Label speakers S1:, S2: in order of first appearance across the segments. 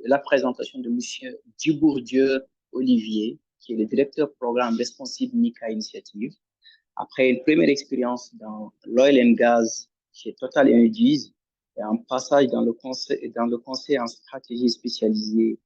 S1: la présentation de Monsieur Dubourdieu Olivier, qui est le directeur programme responsive MICA Initiative. Après une première expérience dans l'oil and gas chez Total Energies et un passage dans le conseil en stratégie spécialisée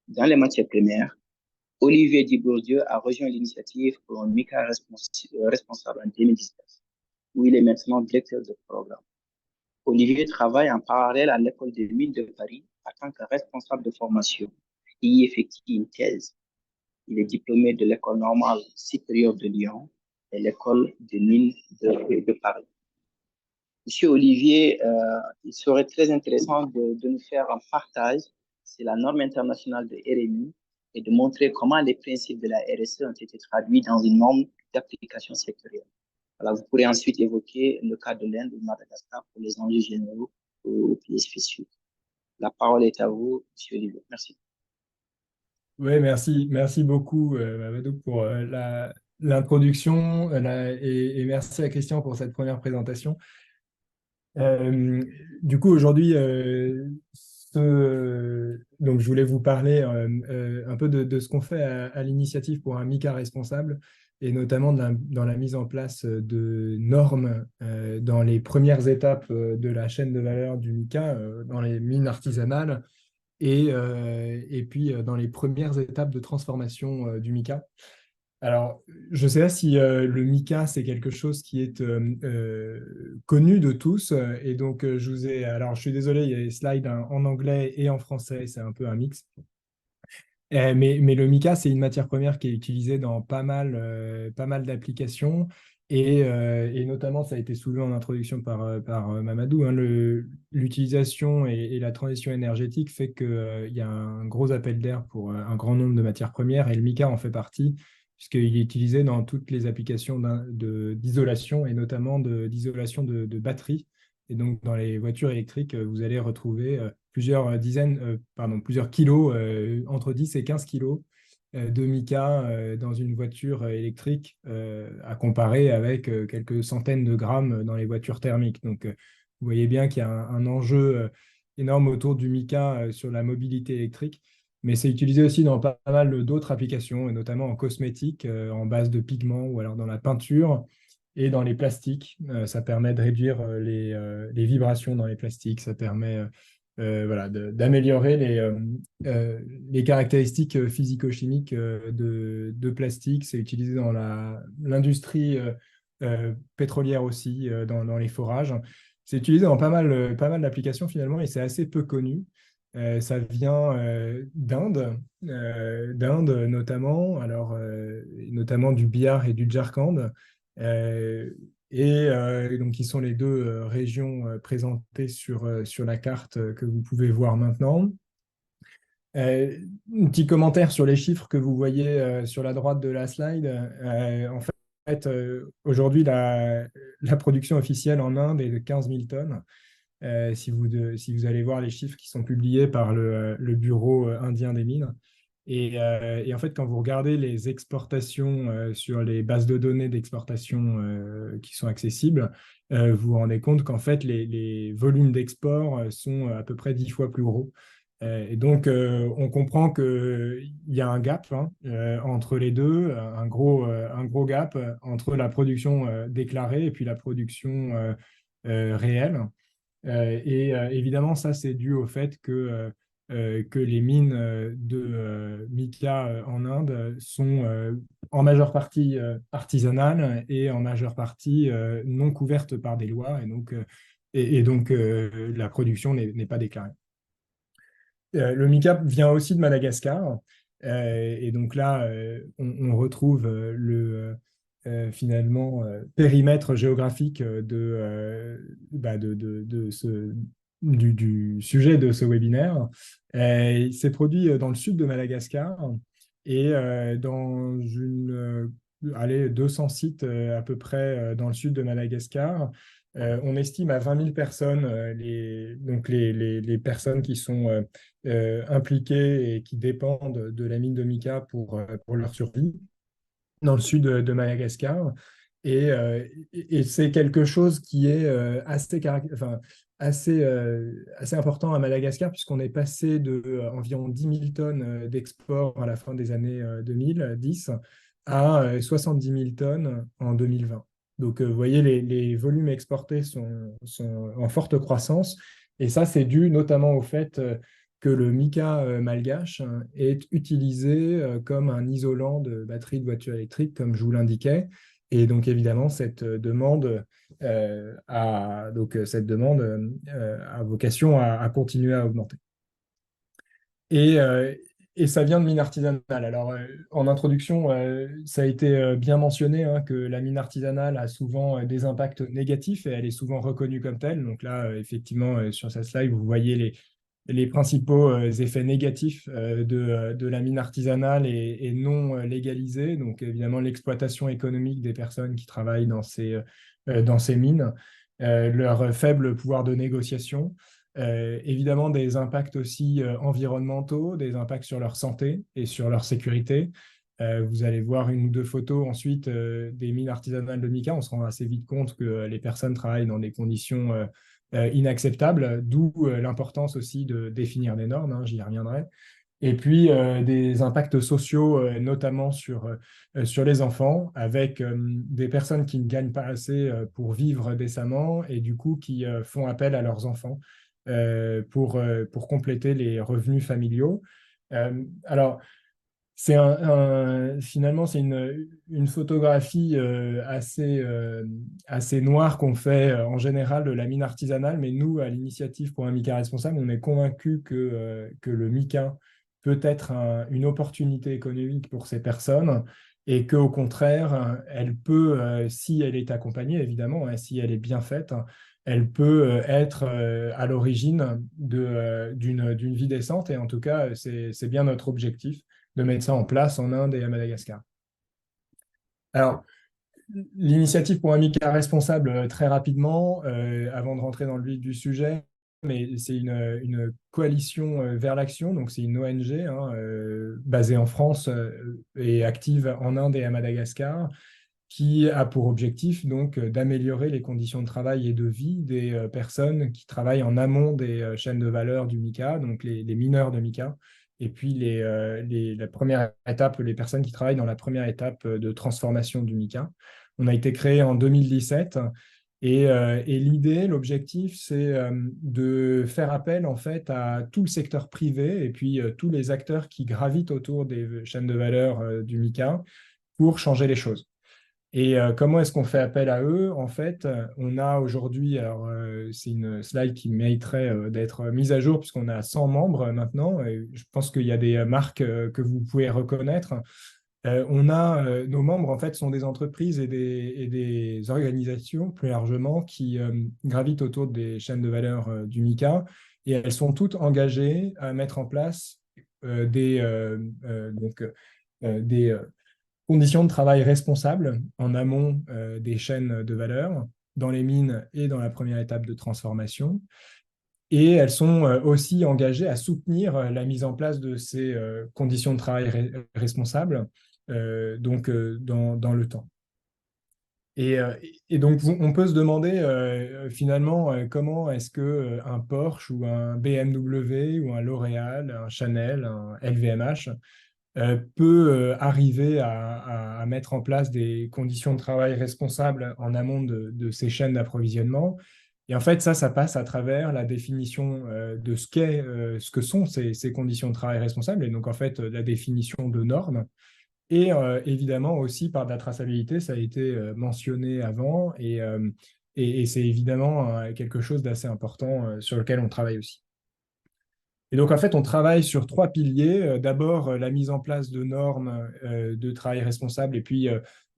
S1: dans les matières premières, Olivier Dubourdieu a rejoint l'initiative pour un MICA responsable en 2019, où il est maintenant directeur de programme. Olivier travaille en parallèle à l'école des mines de Paris en tant que responsable de formation et y effectue une thèse. Il est diplômé de l'école normale supérieure de Lyon et l'école des mines de Paris. Monsieur Olivier, il serait très intéressant de nous faire un partage sur la norme internationale de RMI et de montrer comment les principes de la RSE ont été traduits dans une norme d'application sectorielle. Alors, vous pourrez ensuite évoquer le cas de l'Inde ou de Madagascar pour les enjeux généraux ou pays spéciaux. La parole est à vous, Monsieur Olivier. Merci.
S2: Oui, merci beaucoup, Mamadou, pour l'introduction et merci à Christian pour cette première présentation. Du coup, aujourd'hui, donc je voulais vous parler un peu de ce qu'on fait à l'initiative pour un MICA responsable et notamment dans la mise en place de normes dans les premières étapes de la chaîne de valeur du MICA, dans les mines artisanales et puis dans les premières étapes de transformation du MICA. Alors, je ne sais pas si le MICA, c'est quelque chose qui est connu de tous. Et donc, alors, je suis désolé, il y a des slides en anglais et en français, c'est un peu un mix. Mais le mica, c'est une matière première qui est utilisée dans pas mal d'applications. Et notamment, ça a été soulevé en introduction par Mamadou, hein, l'utilisation et la transition énergétique fait qu'il y a un gros appel d'air pour un grand nombre de matières premières. Et le mica en fait partie, puisqu'il est utilisé dans toutes les applications d'isolation et notamment d'isolation de batteries. Et donc, dans les voitures électriques, vous allez retrouver plusieurs kilos, entre 10 et 15 kilos de mica dans une voiture électrique à comparer avec quelques centaines de grammes dans les voitures thermiques. Donc, vous voyez bien qu'il y a un enjeu énorme autour du mica sur la mobilité électrique. Mais c'est utilisé aussi dans pas mal d'autres applications, et notamment en cosmétique, en base de pigments ou alors dans la peinture. Et dans les plastiques, ça permet de réduire les vibrations dans les plastiques. Ça permet voilà, d'améliorer les caractéristiques physico-chimiques de plastique. C'est utilisé dans l'industrie pétrolière aussi, dans les forages. C'est utilisé dans pas mal d'applications finalement et c'est assez peu connu. Ça vient d'Inde notamment, alors, notamment du Bihar et du Jharkhand. Euh, donc, qui sont les deux régions présentées sur la carte que vous pouvez voir maintenant. Un petit commentaire sur les chiffres que vous voyez sur la droite de la slide. En fait, aujourd'hui, la production officielle en Inde est de 15 000 tonnes. Si vous allez voir les chiffres qui sont publiés par le Bureau indien des mines. Et en fait, quand vous regardez les exportations sur les bases de données d'exportation qui sont accessibles, vous vous rendez compte qu'en fait, les volumes d'export sont à peu près 10 fois plus gros. Et donc, on comprend qu'il y a un gap entre les deux, un gros gap entre la production déclarée et puis la production réelle. Évidemment, ça, c'est dû au fait que les mines de mica en Inde sont en majeure partie artisanales et en majeure partie non couvertes par des lois. Et donc la production n'est pas déclarée. Le mica vient aussi de Madagascar. Et donc là, on retrouve finalement périmètre géographique du sujet de ce webinaire. Il s'est produit dans le sud de Madagascar et dans 200 sites à peu près dans le sud de Madagascar. On estime à 20 000 personnes les personnes qui sont impliquées et qui dépendent de la mine de mica pour leur survie dans le sud de Madagascar. Et c'est quelque chose qui est assez important à Madagascar, puisqu'on est passé de environ 10 000 tonnes d'export à la fin des années 2010 à 70 000 tonnes en 2020. Donc, vous voyez, les volumes exportés sont en forte croissance. Et ça, c'est dû notamment au fait que le mica malgache est utilisé comme un isolant de batterie de voiture électrique, comme je vous l'indiquais. Et donc, évidemment, cette demande a vocation à continuer à augmenter. Et, euh, et ça vient de mine artisanale. Alors, en introduction, ça a été bien mentionné hein, que la mine artisanale a souvent des impacts négatifs et elle est souvent reconnue comme telle. Donc là, effectivement, sur cette slide, vous voyez les principaux effets négatifs de la mine artisanale et non légalisée. Donc, évidemment, l'exploitation économique des personnes qui travaillent dans ces mines, leur faible pouvoir de négociation. Évidemment, des impacts aussi environnementaux, des impacts sur leur santé et sur leur sécurité. Vous allez voir une ou deux photos ensuite des mines artisanales de mica. On se rend assez vite compte que les personnes travaillent dans des conditions inacceptables, d'où l'importance aussi de définir des normes, hein, j'y reviendrai. Et puis des impacts sociaux, notamment sur les enfants, avec des personnes qui ne gagnent pas assez pour vivre décemment et du coup qui font appel à leurs enfants pour compléter les revenus familiaux. Alors, finalement, c'est une photographie assez noire qu'on fait en général de la mine artisanale, mais nous, à l'initiative pour un mica responsable, on est convaincus que le mica peut être une opportunité économique pour ces personnes et qu'au contraire, elle peut, si elle est accompagnée, évidemment, hein, si elle est bien faite, elle peut être à l'origine d'une vie décente. Et en tout cas, c'est bien notre objectif de mettre ça en place en Inde et à Madagascar. Alors, l'initiative pour un mica responsable, très rapidement, avant de rentrer dans le vif du sujet, mais c'est une coalition vers l'action, donc c'est une ONG hein, basée en France et active en Inde et à Madagascar, qui a pour objectif donc d'améliorer les conditions de travail et de vie des personnes qui travaillent en amont des chaînes de valeur du mica, donc les mineurs de mica, et puis la première étape, les personnes qui travaillent dans la première étape de transformation du mica. On a été créé en 2017 et l'idée, l'objectif, c'est de faire appel en fait à tout le secteur privé et puis tous les acteurs qui gravitent autour des chaînes de valeur du mica pour changer les choses. Et comment est-ce qu'on fait appel à eux? En fait, on a aujourd'hui, alors c'est une slide qui mériterait d'être mise à jour puisqu'on a 100 membres maintenant. Et je pense qu'il y a des marques que vous pouvez reconnaître. Nos membres, en fait, sont des entreprises et des organisations, plus largement, qui gravitent autour des chaînes de valeur du mica. Et elles sont toutes engagées à mettre en place des conditions de travail responsables en amont des chaînes de valeur, dans les mines et dans la première étape de transformation. Et elles sont aussi engagées à soutenir la mise en place de ces conditions de travail responsables dans le temps. Et donc, on peut se demander finalement comment est-ce qu'un Porsche ou un BMW ou un L'Oréal, un Chanel, un LVMH peut arriver à mettre en place des conditions de travail responsables en amont de ces chaînes d'approvisionnement. Et en fait, ça passe à travers la définition de ce que sont ces conditions de travail responsables, et donc en fait la définition de normes, et évidemment aussi par de la traçabilité, ça a été mentionné avant, et c'est évidemment quelque chose d'assez important sur lequel on travaille aussi. Et donc, en fait, on travaille sur trois piliers. D'abord, la mise en place de normes de travail responsable et puis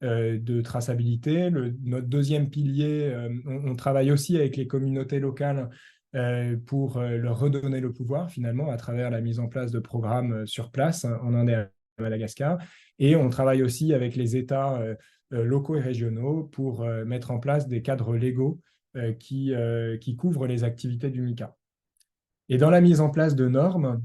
S2: de traçabilité. Notre deuxième pilier, on travaille aussi avec les communautés locales pour leur redonner le pouvoir, finalement, à travers la mise en place de programmes sur place en Inde et à Madagascar. Et on travaille aussi avec les États locaux et régionaux pour mettre en place des cadres légaux qui couvrent les activités du MICA. Et dans la mise en place de normes,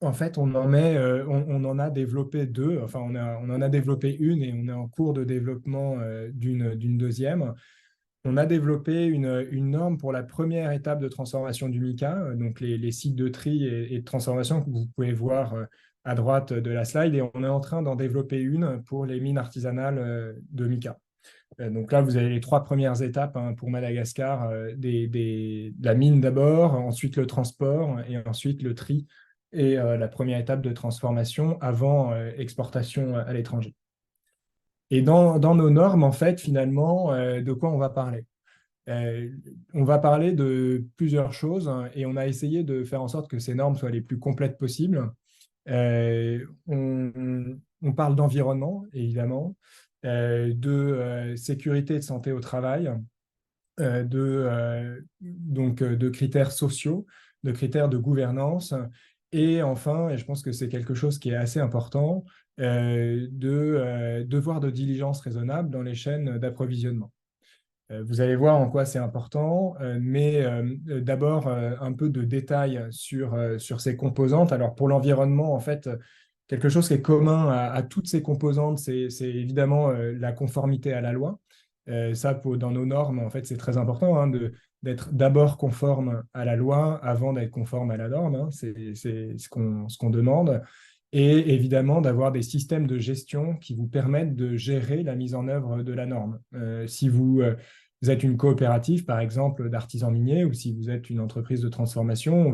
S2: en fait, on en a développé deux. Enfin, on en a développé une et on est en cours de développement d'une deuxième. on a développé une norme pour la première étape de transformation du mica, donc les sites de tri et de transformation que vous pouvez voir à droite de la slide, et on est en train d'en développer une pour les mines artisanales de mica. Donc là, vous avez les 3 premières étapes hein, pour Madagascar, de la mine d'abord, ensuite le transport et ensuite le tri et la première étape de transformation avant exportation à l'étranger. Et dans nos normes, en fait, finalement, de quoi on va parler? Euh, on va parler de plusieurs choses hein, et on a essayé de faire en sorte que ces normes soient les plus complètes possibles. On parle d'environnement, évidemment, de sécurité et de santé au travail, de critères sociaux, de critères de gouvernance, et enfin, et je pense que c'est quelque chose qui est assez important, de devoir de diligence raisonnable dans les chaînes d'approvisionnement. Vous allez voir en quoi c'est important, mais d'abord un peu de détails sur ces composantes. Alors pour l'environnement, en fait, quelque chose qui est commun à toutes ces composantes, c'est évidemment la conformité à la loi. Ça, dans nos normes, en fait, c'est très important hein, d'être d'abord conforme à la loi avant d'être conforme à la norme. Hein. C'est ce qu'on demande. Et évidemment, d'avoir des systèmes de gestion qui vous permettent de gérer la mise en œuvre de la norme. Si vous êtes une coopérative, par exemple, d'artisans miniers, ou si vous êtes une entreprise de transformation,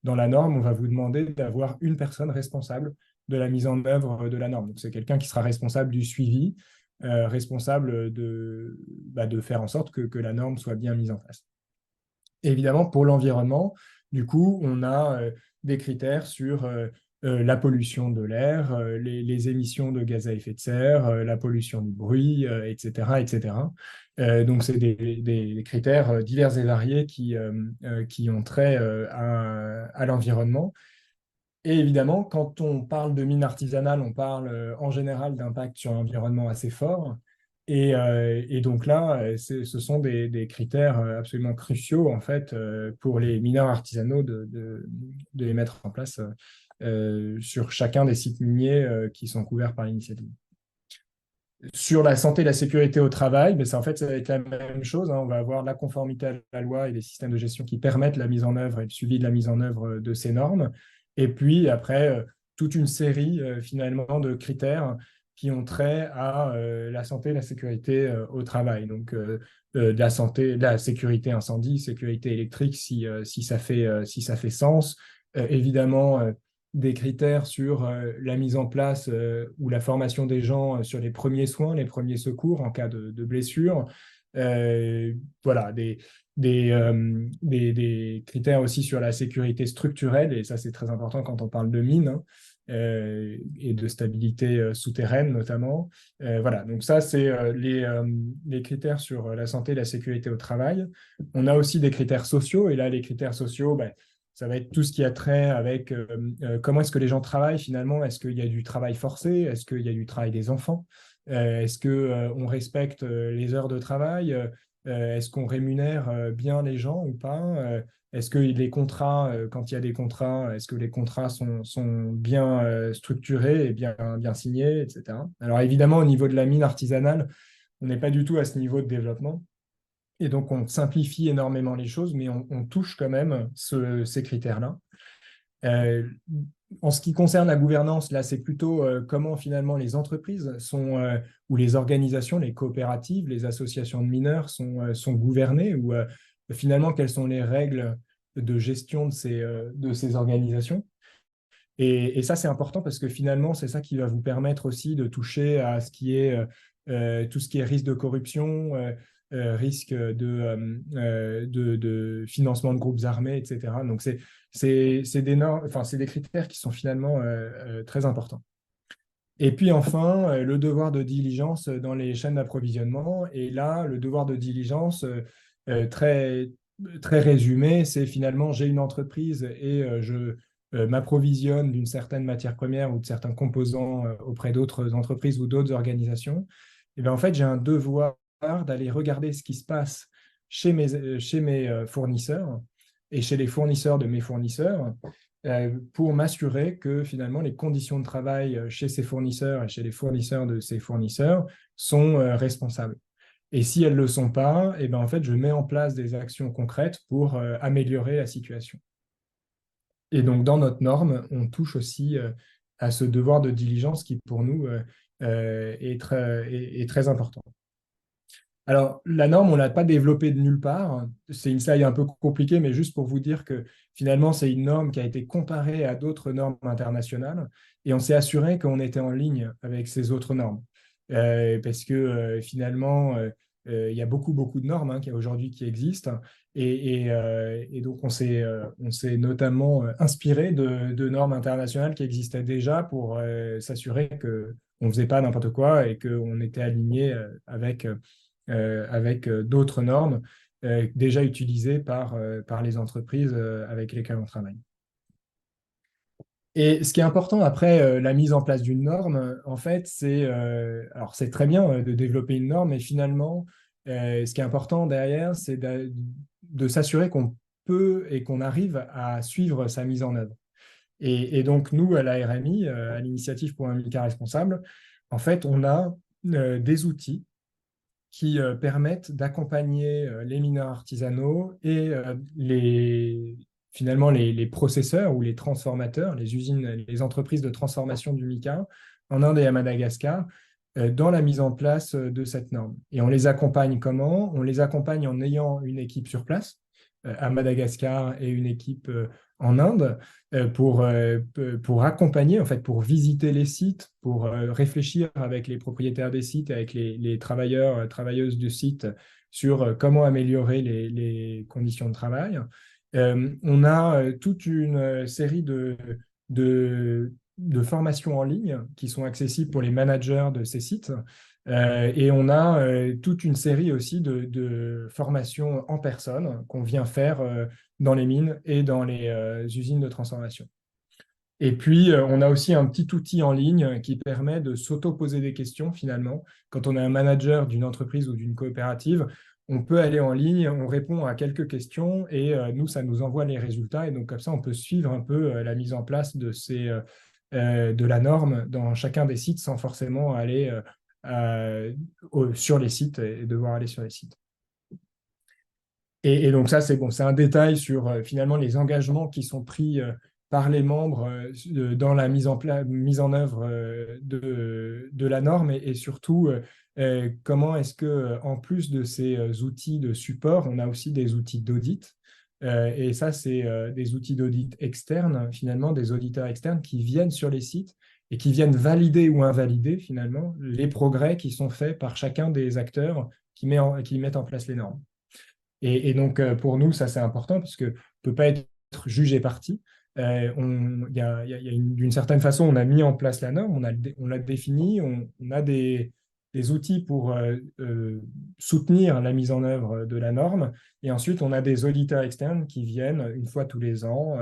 S2: dans la norme, on va vous demander d'avoir une personne responsable de la mise en œuvre de la norme. Donc, c'est quelqu'un qui sera responsable du suivi, responsable de faire en sorte que la norme soit bien mise en place. Et évidemment, pour l'environnement, du coup, on a des critères sur la pollution de l'air, les émissions de gaz à effet de serre, la pollution du bruit, etc., etc. Donc, c'est des critères divers et variés qui ont trait à l'environnement. Et évidemment, quand on parle de mine artisanale, on parle en général d'impact sur l'environnement assez fort. Et donc là, ce sont des critères absolument cruciaux en fait pour les mineurs artisanaux de les mettre en place sur chacun des sites miniers qui sont couverts par l'initiative. Sur la santé et la sécurité au travail, mais ça, en fait, ça va être la même chose. Hein. On va avoir la conformité à la loi et des systèmes de gestion qui permettent la mise en œuvre et le suivi de la mise en œuvre de ces normes. Et puis, après, toute une série, finalement, de critères qui ont trait à la santé et la sécurité au travail. Donc, de la santé, de la sécurité incendie, sécurité électrique, si ça fait sens. Évidemment, des critères sur la mise en place ou la formation des gens sur les premiers soins, les premiers secours en cas de blessure. Voilà, des critères aussi sur la sécurité structurelle, et ça c'est très important quand on parle de mines hein, et de stabilité souterraine notamment. Voilà, donc ça c'est les critères sur la santé et la sécurité au travail. On a aussi des critères sociaux, et là les critères sociaux, ben, ça va être tout ce qui a trait avec comment est-ce que les gens travaillent finalement. Est-ce qu'il y a du travail forcé? Est-ce qu'il y a du travail des enfants? Est-ce qu'on respecte les heures de travail? Est-ce qu'on rémunère bien les gens ou pas? Est-ce que les contrats, quand il y a des contrats, est-ce que les contrats sont bien structurés et bien signés, etc. Alors évidemment, au niveau de la mine artisanale, on n'est pas du tout à ce niveau de développement. Et donc, on simplifie énormément les choses, mais on touche quand même ces critères-là. Euh, En ce qui concerne la gouvernance, là, c'est plutôt comment finalement les entreprises ou les organisations, les coopératives, les associations de mineurs sont gouvernées, ou finalement quelles sont les règles de gestion de ces organisations. Et ça, c'est important parce que finalement, c'est ça qui va vous permettre aussi de toucher à ce qui est tout ce qui est risque de corruption, risque de financement de groupes armés, etc. Donc, c'est des critères qui sont finalement très importants. Et puis enfin, le devoir de diligence dans les chaînes d'approvisionnement. Et là, le devoir de diligence, très, très résumé, c'est finalement, j'ai une entreprise et je m'approvisionne d'une certaine matière première ou de certains composants auprès d'autres entreprises ou d'autres organisations. Et bien, en fait, j'ai un devoir d'aller regarder ce qui se passe chez mes fournisseurs et chez les fournisseurs de mes fournisseurs pour m'assurer que finalement les conditions de travail chez ces fournisseurs et chez les fournisseurs de ces fournisseurs sont responsables. Et si elles ne le sont pas, eh ben, en fait, je mets en place des actions concrètes pour améliorer la situation. Et donc, dans notre norme, on touche aussi à ce devoir de diligence qui, pour nous, est très important. Alors, la norme, on ne l'a pas développée de nulle part. C'est une slide un peu compliquée, mais juste pour vous dire que finalement, c'est une norme qui a été comparée à d'autres normes internationales et on s'est assuré qu'on était en ligne avec ces autres normes. Parce que finalement, il y a beaucoup, beaucoup de normes aujourd'hui qui existent. Et donc, on s'est notamment inspiré de normes internationales qui existaient déjà pour s'assurer qu'on ne faisait pas n'importe quoi et qu'on était aligné avec d'autres normes déjà utilisées par les entreprises avec lesquelles on travaille. Et ce qui est important après la mise en place d'une norme, en fait, alors c'est très bien de développer une norme, mais finalement, ce qui est important derrière, c'est de s'assurer qu'on peut et qu'on arrive à suivre sa mise en œuvre. Et donc, nous, à la RMI, à l'Initiative pour un MICA responsable, en fait, on a des outils qui permettent d'accompagner les mineurs artisanaux et finalement les processeurs ou les transformateurs, les usines, les entreprises de transformation du mica en Inde et à Madagascar dans la mise en place de cette norme. Et on les accompagne comment? On les accompagne en ayant une équipe sur place à Madagascar et une équipe en Inde pour accompagner, en fait, pour visiter les sites, pour réfléchir avec les propriétaires des sites, avec les travailleurs, travailleuses du site sur comment améliorer les conditions de travail. On a toute une série de formations en ligne qui sont accessibles pour les managers de ces sites. Et on a toute une série aussi de formations en personne qu'on vient faire dans les mines et dans les usines de transformation. Et puis, on a aussi un petit outil en ligne qui permet de s'auto-poser des questions finalement. Quand on est un manager d'une entreprise ou d'une coopérative, on peut aller en ligne, on répond à quelques questions et nous, ça nous envoie les résultats. Et donc, comme ça, on peut suivre un peu la mise en place de la norme dans chacun des sites sans forcément aller sur les sites et devoir aller sur les sites. Et donc ça, c'est bon, c'est un détail sur finalement les engagements qui sont pris par les membres dans la mise en œuvre de la norme et surtout comment est-ce que en plus de ces outils de support, on a aussi des outils d'audit. Et ça, c'est des outils d'audit externes, finalement, des auditeurs externes qui viennent sur les sites et qui viennent valider ou invalider finalement les progrès qui sont faits par chacun des acteurs qui mettent en place les normes. Et donc, pour nous, ça, c'est important parce qu'on ne peut pas être jugé parti. D'une certaine façon, on a mis en place la norme, on l'a définie, on a des outils pour soutenir la mise en œuvre de la norme. Et ensuite, on a des auditeurs externes qui viennent une fois tous les ans,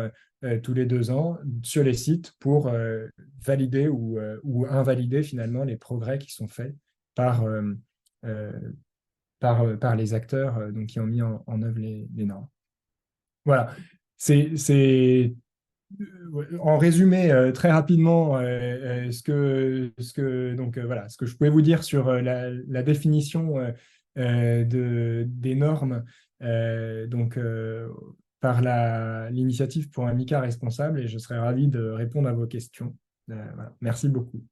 S2: tous les 2 ans, sur les sites pour valider ou invalider finalement les progrès qui sont faits par, euh, par les acteurs donc, qui ont mis en œuvre les normes. Voilà. En résumé, très rapidement, ce que je pouvais vous dire sur la définition des normes par l'initiative pour un MICA responsable et je serais ravi de répondre à vos questions. Voilà. Merci beaucoup.